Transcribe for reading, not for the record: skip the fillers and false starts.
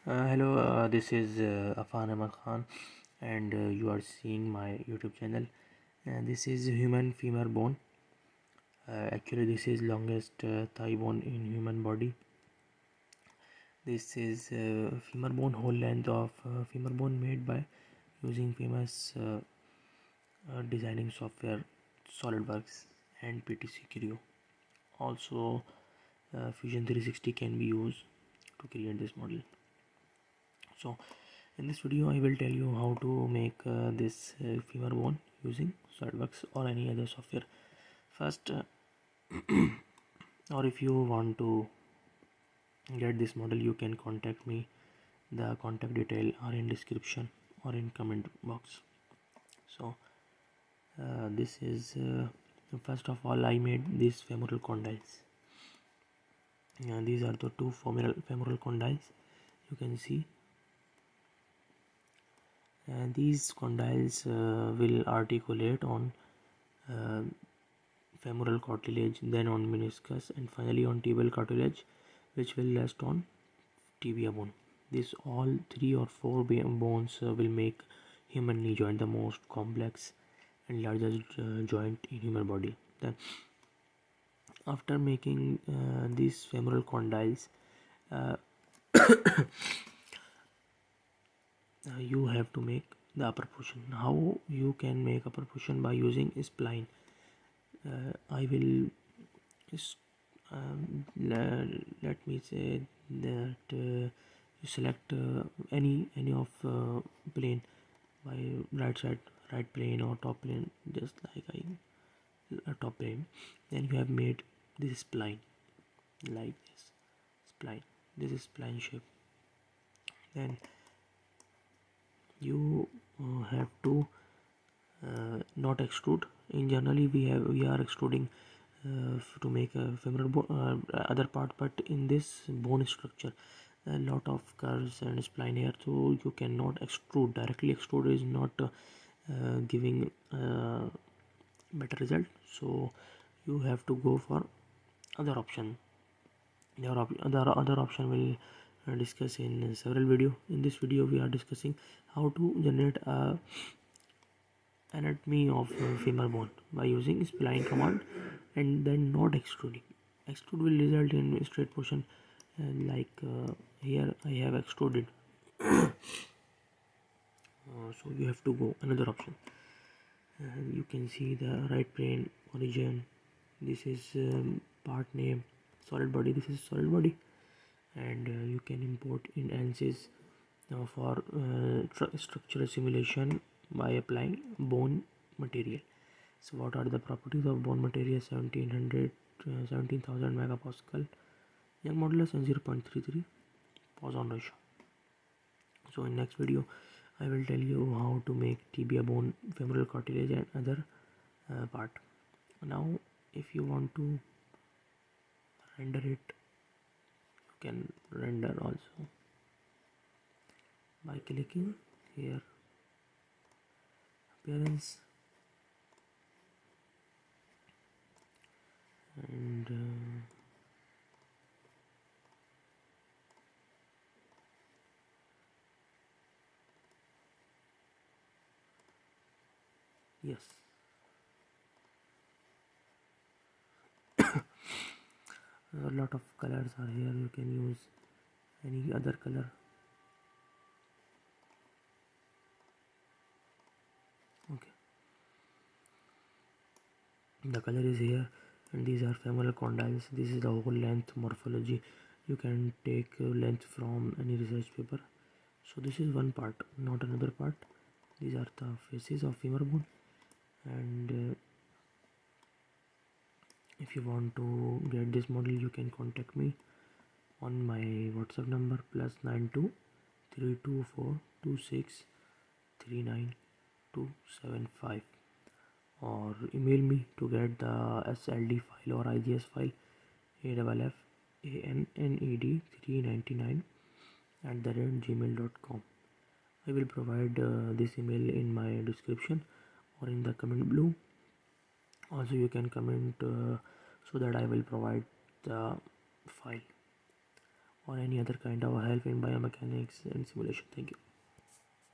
Hello, this is Affan Khan, and you are seeing my YouTube channel. This is human femur bone. Actually, this is longest thigh bone in human body. This is femur bone, whole length of femur bone made by using famous designing software Solidworks and PTC Creo. Also, Fusion 360 can be used to create this model. So in this video I will tell you how to make this femur bone using SolidWorks or any other software. First, or if you want to get this model, you can contact me. The contact detail are in description or in comment box. So this is first of all I made these femoral condyles. These are the two femoral condyles. You can see these condyles will articulate on femoral cartilage, then on meniscus, and finally on tibial cartilage, which will rest on tibia bone. These all three or four bones will make human knee joint the most complex and largest joint in human body. Then after making these femoral condyles, you have to make the upper portion. How you can make upper portion? By using spline. I will let me say that you select any of plane by right plane or top plane, just like a top plane. Then you have made this spline like this spline. This is spline shape. Then you have to not extrude. In generally we are extruding to make a femoral bone, other part, but in this bone structure a lot of curves and spline here, so you cannot extrude directly. Extrude is not giving better result, so you have to go for other option. Other option will discuss in several video. In this video we are discussing how to generate a anatomy of femur bone by using spline command and then not extruding. Extrude will result in straight portion, like here I have extruded. So you have to go another option. You can see the right plane origin. This is part name solid body. This is solid body, and you can import in ANSYS for structural simulation by applying bone material. So what are the properties of bone material? 17,000 megapascal, young modulus, and 0.33 Poisson ratio. So in next video I will tell you how to make tibia bone, femoral cartilage, and other part. Now if you want to render it, you can render also by clicking here, appearance, and yes, a lot of colors are here. You can use any other color. Okay, the color is here, and these are femoral condyles. This is the whole length morphology. You can take length from any research paper. So this is one part, not another part. These are the faces of femur bone, and if you want to get this model, you can contact me on my WhatsApp number +92 324 26 39275, or email me to get the SLD file or IGS file AFFANNED399 @gmail.com. I will provide this email in my description or in the comment below. Also you can comment so that I will provide the file. or any other kind of help in biomechanics and simulation. Thank you.